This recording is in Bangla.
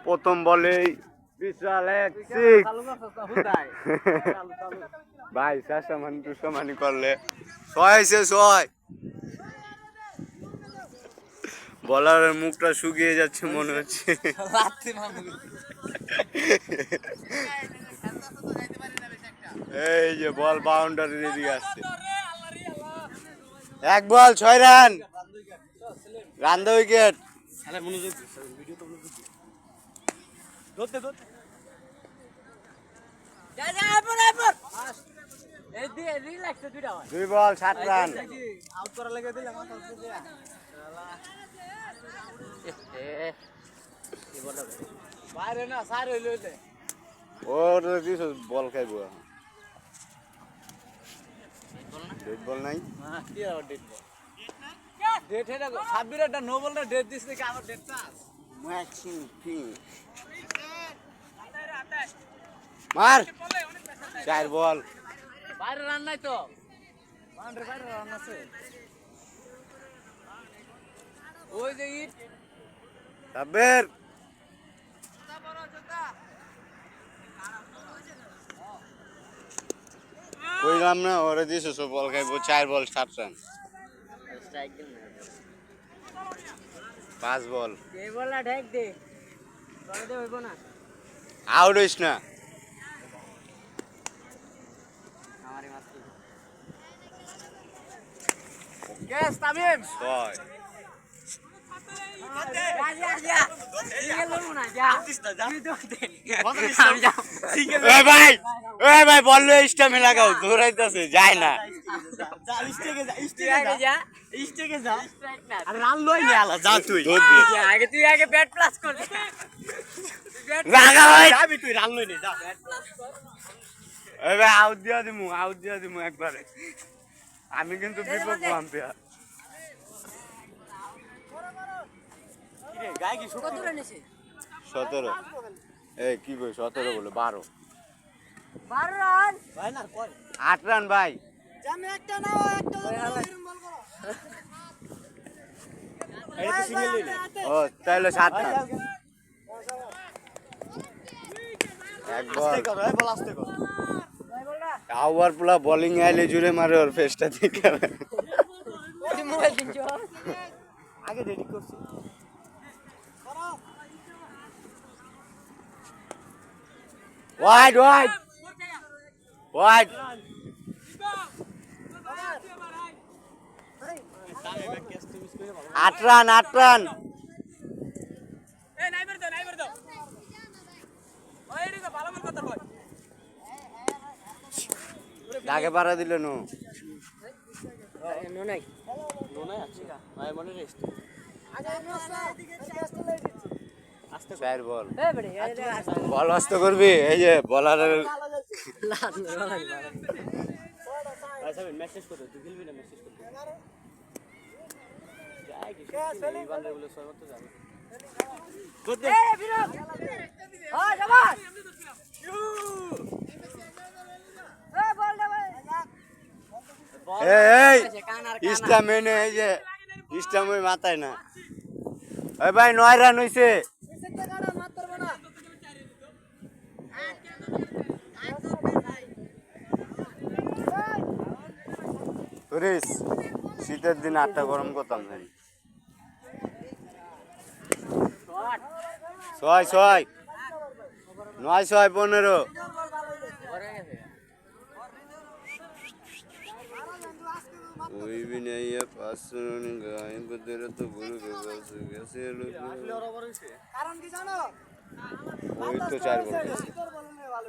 প্রথম বলেই বিশাল এক সিক্স ভাই সমান টু সমানি করলে 6 বলারের মুখটা শুকিয়ে যাচ্ছে মনে হচ্ছে। এই যে বল বাউন্ডারি দিকে আসছে, 1 বল 6 রান, রান দা উইকেট। দুই বল 7 রান। ওর বল খাইব, ডেড বল নাই। মার 4 বল, বাইরে রান নাই তো, বাইরে রান আছে। ওই যে ইট সাব্বির কইলাম না ওরে দিছে সব বল খাইব। 4 বল 7 রান, 5 বল। এই বলটা ঢেক দে, বলে দে হইব না। আউট হইস না। আমারই মারছি। কেস তামিম 6 ভাই বললো স্টামে লাগাও, দৌড়াইতেছে যায় না। তুই আগে ব্যাট প্লাস কর, তুই রান লই নে, ভাই আউট দিয়া দিমু একবারে। আমি কিন্তু বিপদ আম্পায়ার। কত রান এসে? 17। এই কি কই 17 বলে 12 রান ভাই না, 8 রান ভাই। জামে একটা নাও, একটা এরকম বল করো। এটা তো সিঙ্গেল লইলে। ও তাহলে 7 রান। এক বল আস্তে করো, বল আস্তে করো। আওয়ার পুলা বোলিং আইলে জুড়ে মারে ওর ফেসটা দেখে। ওই মোবাইল দিনছো আগে রেডি করছি। Wide 8 run. এই নাইবার দাও ওই এদিকে ভালো মন কথা কই। ডাকে পারা দিল নো নাই আছে ভাই মনে রেস্ট। আগে নসা এদিকে চেষ্টা লই দিচ্ছি। আস্তে 4 বল। এই বড়ি বল আস্তে করবি। এই যে বলারের লাল লাগি আচ্ছা মেসেজ করে তুই খেলবি না, মেসেজ করে যাই কি এই বান্দার বলে 6 করতে যাবে। এই বিরাট হ্যাঁ শাবাশ এই বল দে ভাই। এই স্টামিনে এই যে স্টামিনে মাথায় না। এই ভাই 9 রান হইছে। তোরিস শীতের দিন 8টা গরম করতাম জানি। 6 9 6 15 ওই বিনাইয়া 5 গায় বদের তো গুরু গস গেছে কারণ কি জানো ওই তো 4 বল